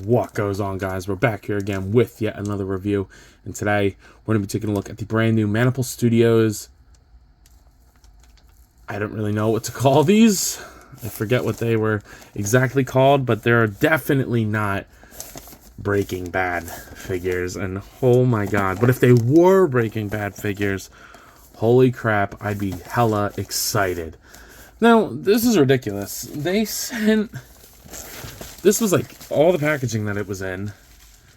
What goes on, guys? We're back here again with yet another review, and today we're going to be taking a look at the brand new Manipple Studios. I don't really know what to call these. I forget what they were exactly called, but they're definitely not Breaking Bad figures, and oh my god. But if they were Breaking Bad figures, holy crap, I'd be hella excited. Now, this is ridiculous. They sent... This was like all the packaging that it was in.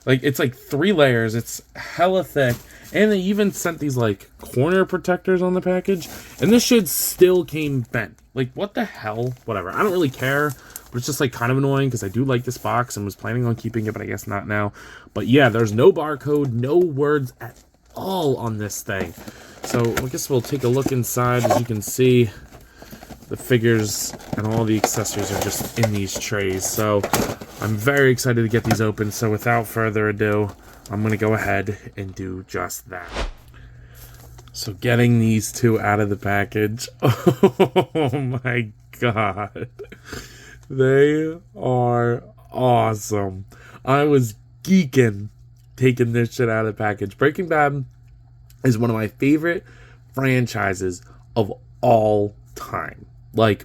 Like, it's like 3 layers. It's hella thick. And they even sent these like corner protectors on the package. And this shit still came bent. Like, what the hell? Whatever. I don't really care. But it's just like kind of annoying because I do like this box and was planning on keeping it, but I guess not now. But yeah, there's no barcode, no words at all on this thing. So I guess we'll take a look inside. As you can see, the figures and all the accessories are just in these trays. So I'm very excited to get these open. So without further ado, I'm going to go ahead and do just that. So getting these 2 out of the package. Oh my god. They are awesome. I was geeking taking this shit out of the package. Breaking Bad is one of my favorite franchises of all time. Like,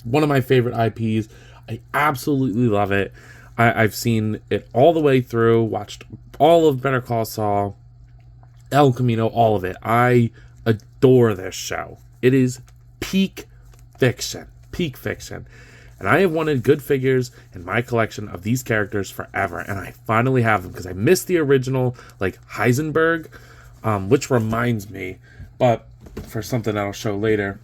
one of my favorite IPs. I absolutely love it. I've seen it all the way through, watched all of Better Call Saul, El Camino, all of it. I adore this show. It is peak fiction. Peak fiction. And I have wanted good figures in my collection of these characters forever. And I finally have them because I missed the original, like, Heisenberg, which reminds me, but for something that I'll show later.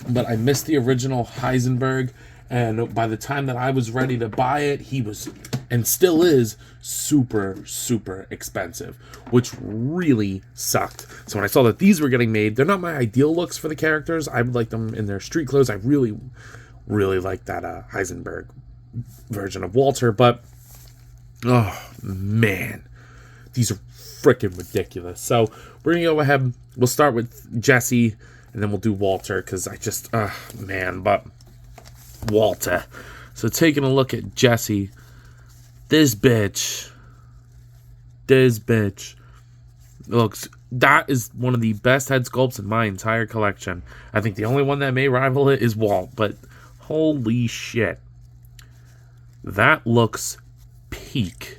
But I missed the original Heisenberg, and by the time that I was ready to buy it, he was, and still is, super, super expensive, which really sucked. So when I saw that these were getting made, they're not my ideal looks for the characters. I would like them in their street clothes. I really, really like that Heisenberg version of Walter, but, oh, man, these are freaking ridiculous. So we're going to go ahead, we'll start with Jassie, and then we'll do Walter, because I just, man, but Walter. So taking a look at Jassie, this bitch looks, that is one of the best head sculpts in my entire collection. I think the only one that may rival it is Walt, but holy shit. That looks peak.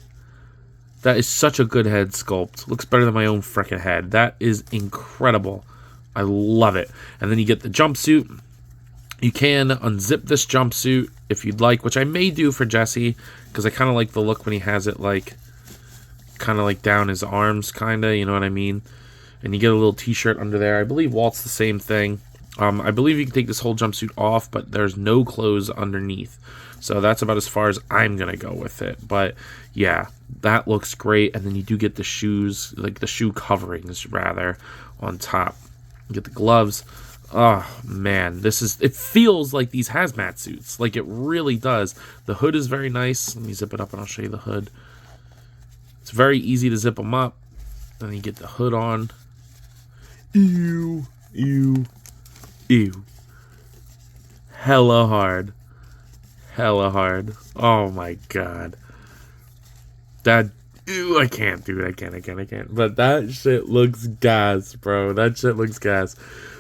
That is such a good head sculpt. Looks better than my own frickin' head. That is incredible. I love it. And then you get the jumpsuit. You can unzip this jumpsuit if you'd like, which I may do for Jassie, because I kind of like the look when he has it like, kind of like down his arms, kind of, you know what I mean? And you get a little t-shirt under there. I believe Walt's the same thing. I believe you can take this whole jumpsuit off, but there's no clothes underneath. So that's about as far as I'm going to go with it. But yeah, that looks great. And then you do get the shoes, like the shoe coverings, rather, on top. You get the gloves. Oh, man. It feels like these hazmat suits. Like, it really does. The hood is very nice. Let me zip it up and I'll show you the hood. It's very easy to zip them up. Then you get the hood on. Ew. Ew. Ew. Hella hard. Hella hard. Oh my god. That, ew, I can't, dude. I can't. But that shit looks gas, bro. That shit looks gas.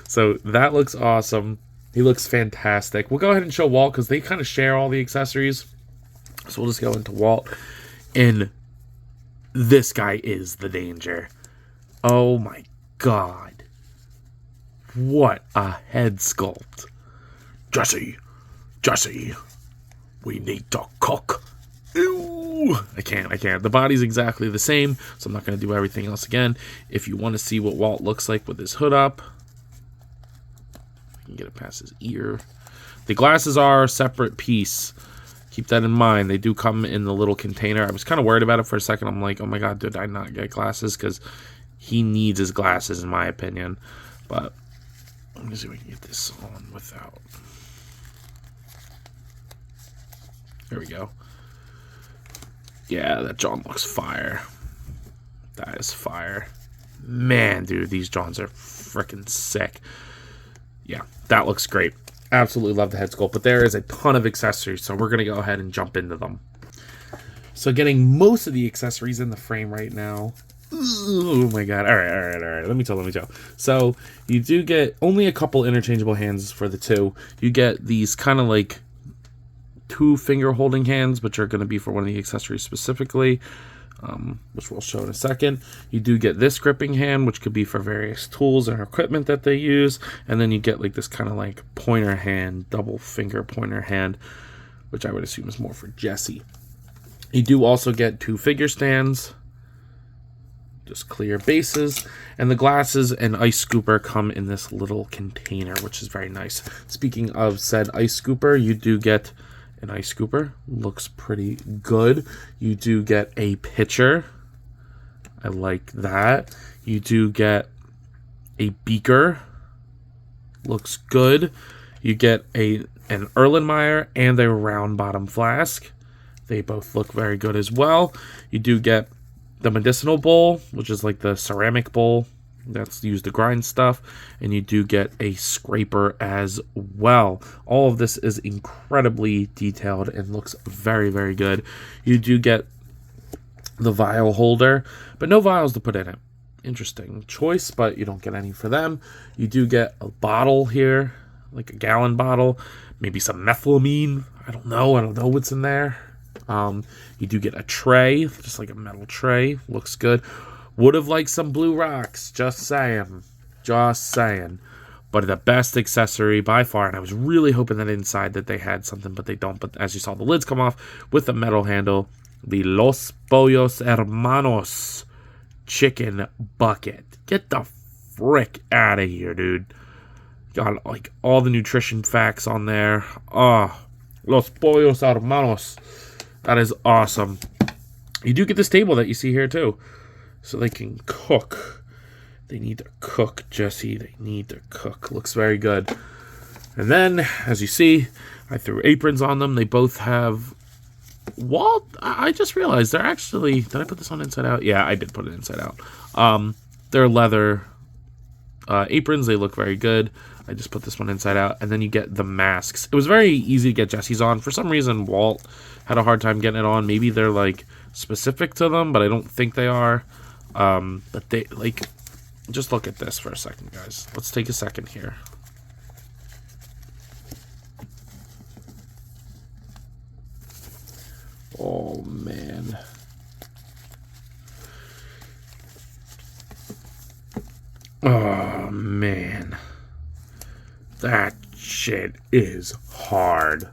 So that looks awesome. He looks fantastic. We'll go ahead and show Walt because they kind of share all the accessories. So we'll just go into Walt. And this guy is the danger. Oh my god. What a head sculpt. Jassie. We need to cook. Ew. I can't. The body's exactly the same, so I'm not going to do everything else again. If you want to see what Walt looks like with his hood up, you can get it past his ear. The glasses are a separate piece. Keep that in mind. They do come in the little container. I was kind of worried about it for a second. I'm like, oh my god, did I not get glasses? Because he needs his glasses, in my opinion. But let me see if we can get this on without. There we go. Yeah, that John looks fire. That is fire. Man, dude, these Johns are freaking sick. Yeah, that looks great. Absolutely love the head sculpt, but there is a ton of accessories, so we're going to go ahead and jump into them. So getting most of the accessories in the frame right now. Oh my god. All right. Let me tell. So you do get only a couple interchangeable hands for the two. You get these kind of like 2 finger holding hands, which are going to be for one of the accessories specifically, which we'll show in a second. You do get this gripping hand, which could be for various tools and equipment that they use. And then you get like this kind of like pointer hand, double finger pointer hand, which I would assume is more for Jassie. You do also get 2 figure stands, just clear bases, and the glasses and ice scooper come in this little container, which is very nice. Speaking of said ice scooper, you do get an ice scooper. Looks pretty good. You do get a pitcher. I like that. You do get a beaker. Looks good. You get an Erlenmeyer and a round bottom flask. They both look very good as well. You do get the medicinal bowl, which is like the ceramic bowl that's used to grind stuff, and you do get a scraper as well. All of this is incredibly detailed and looks very, very good. You do get the vial holder, but no vials to put in it. Interesting choice, but you don't get any for them. You do get a bottle here, like a gallon bottle, maybe some methylamine. I don't know what's in there. You do get a tray, just like a metal tray. Looks good. Would have liked some blue rocks, just saying. But the best accessory by far, and I was really hoping that inside that they had something, but they don't. But as you saw, the lids come off with a metal handle. The Los Pollos Hermanos chicken bucket. Get the frick out of here, dude. Got like all the nutrition facts on there. Los Pollos Hermanos. That is awesome. You do get this table that you see here too. So they can cook. They need to cook, Jassie. They need to cook. Looks very good. And then, as you see, I threw aprons on them. They both have... Well, I just realized they're actually... Did I put this on inside out? Yeah, I did put it inside out. They're leather aprons. They look very good. I just put this one inside out. And then you get the masks. It was very easy to get Jassie's on. For some reason, Walt had a hard time getting it on. Maybe they're, like, specific to them, but I don't think they are. But they, like, just look at this for a second, guys. Let's take a second here. Oh, man. Oh, man. That shit is hard.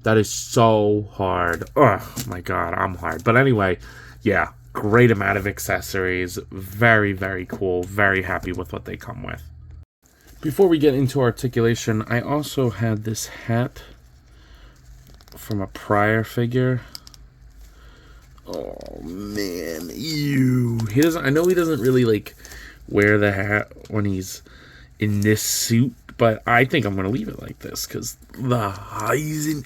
That is so hard. Oh, my God, I'm hard. But anyway, yeah. Great amount of accessories. Very, very cool. Very happy with what they come with. Before we get into articulation, I also had this hat from a prior figure. Oh man, ew. I know he doesn't really like wear the hat when he's in this suit, but I think I'm gonna leave it like this because the Heisenberg.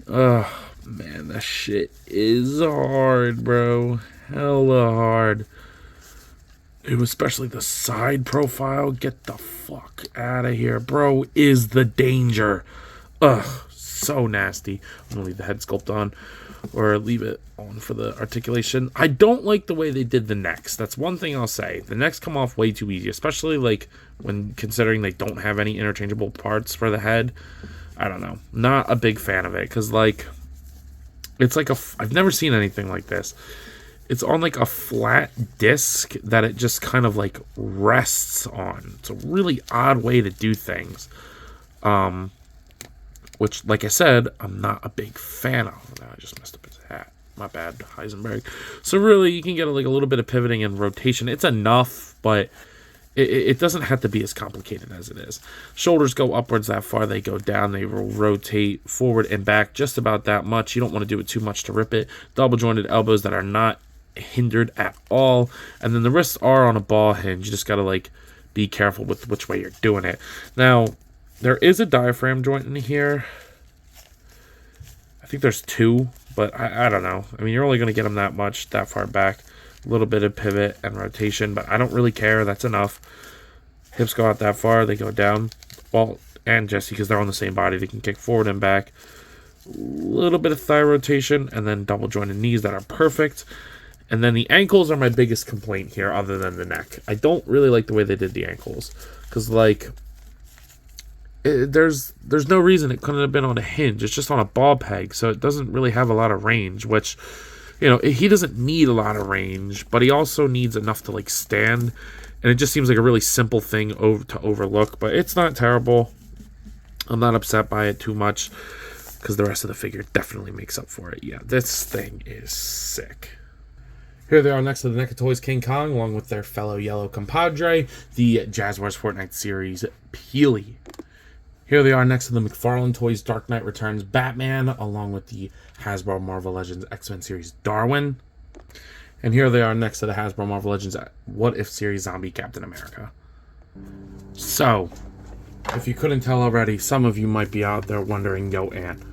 Oh man, that shit is hard, bro. Hella hard. Ew, especially the side profile. Get the fuck out of here, bro. Is the danger. Ugh, so nasty. I'm gonna leave the head sculpt on, or leave it on for the articulation. I don't like the way they did the necks. That's one thing I'll say. The necks come off way too easy, especially like when considering they don't have any interchangeable parts for the head. I don't know. Not a big fan of it because like it's like I've never seen anything like this. It's on like a flat disc that it just kind of like rests on. It's a really odd way to do things. Which, like I said, I'm not a big fan of. Now I just messed up his hat. My bad, Heisenberg. So really, you can get like a little bit of pivoting and rotation. It's enough, but it doesn't have to be as complicated as it is. Shoulders go upwards that far. They go down. They will rotate forward and back just about that much. You don't want to do it too much to rip it. Double jointed elbows that are not hindered at all. And then the wrists are on a ball hinge. You just got to like be careful with which way you're doing it. Now, there is a diaphragm joint in here. I think there's two, but I don't know. I mean, you're only going to get them that much, that far back. A little bit of pivot and rotation, but I don't really care. That's enough. Hips go out that far. They go down. Walt and Jassie, because they're on the same body, they can kick forward and back. little bit of thigh rotation, and then double jointed knees that are perfect. And then the ankles are my biggest complaint here, other than the neck. I don't really like the way they did the ankles, because like there's no reason it couldn't have been on a hinge. It's just on a ball peg, so it doesn't really have a lot of range, which, you know, he doesn't need a lot of range, but he also needs enough to like stand. And it just seems like a really simple thing to overlook, but it's not terrible. I'm not upset by it too much, because the rest of the figure definitely makes up for it. Yeah, this thing is sick. Here they are next to the NECA Toys King Kong, along with their fellow yellow compadre, the Jaguars Fortnite Series Peely. Here they are next to the McFarlane Toys Dark Knight Returns Batman, along with the Hasbro Marvel Legends X-Men Series Darwin. And here they are next to the Hasbro Marvel Legends What If Series Zombie Captain America. So, if you couldn't tell already, some of you might be out there wondering, yo, Ant,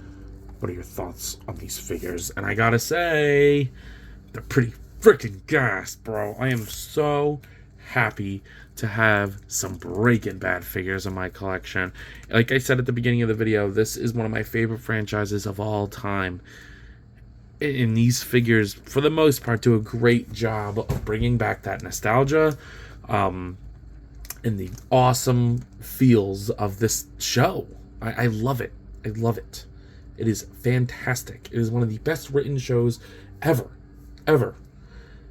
what are your thoughts on these figures? And I gotta say, they're pretty freaking gas, bro. I am so happy to have some Breaking Bad figures in my collection. Like I said at the beginning of the video, this is one of my favorite franchises of all time. And these figures, for the most part, do a great job of bringing back that nostalgia and the awesome feels of this show. I love it. I love it. It is fantastic. It is one of the best written shows ever. Ever.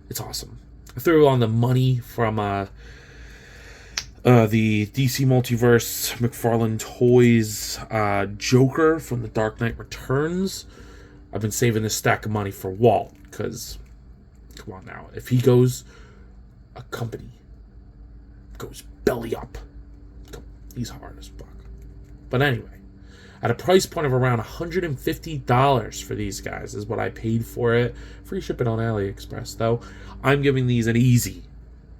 It's awesome. I threw on the money from the DC Multiverse McFarlane Toys Joker from the Dark Knight Returns. I've been saving this stack of money for Walt, because, come on now, if he goes, a company goes belly up. He's hard as fuck. But anyway, at a price point of around $150 for these guys is what I paid for it. Free shipping on AliExpress, though. I'm giving these an easy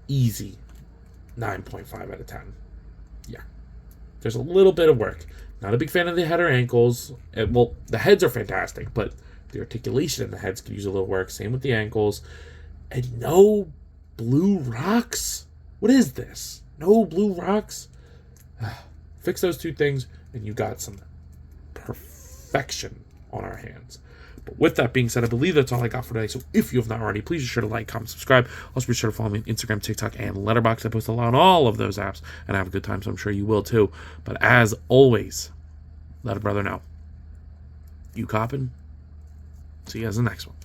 9.5 out of 10. Yeah. There's a little bit of work. Not a big fan of the head or ankles. Well, the heads are fantastic, but the articulation in the heads could use a little work. Same with the ankles. And no blue rocks? What is this? No blue rocks? Fix those two things, and you got some perfection on our hands. But with that being said, I believe that's all I got for today. So if you have not already, please be sure to like, comment, subscribe. Also be sure to follow me on Instagram, TikTok, and Letterboxd. I post a lot on all of those apps, and I have a good time, so I'm sure you will too. But as always, let a brother know. You coppin'? See you guys in the next one.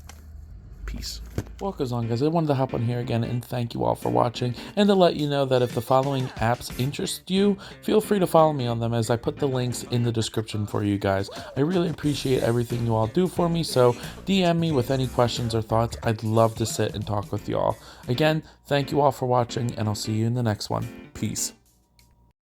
Peace. What goes on, guys? I wanted to hop on here again and thank you all for watching, and to let you know that if the following apps interest you, feel free to follow me on them, as I put the links in the description for you guys. I really appreciate everything you all do for me, so DM me with any questions or thoughts. I'd love to sit and talk with you all. Again, thank you all for watching, and I'll see you in the next one. Peace.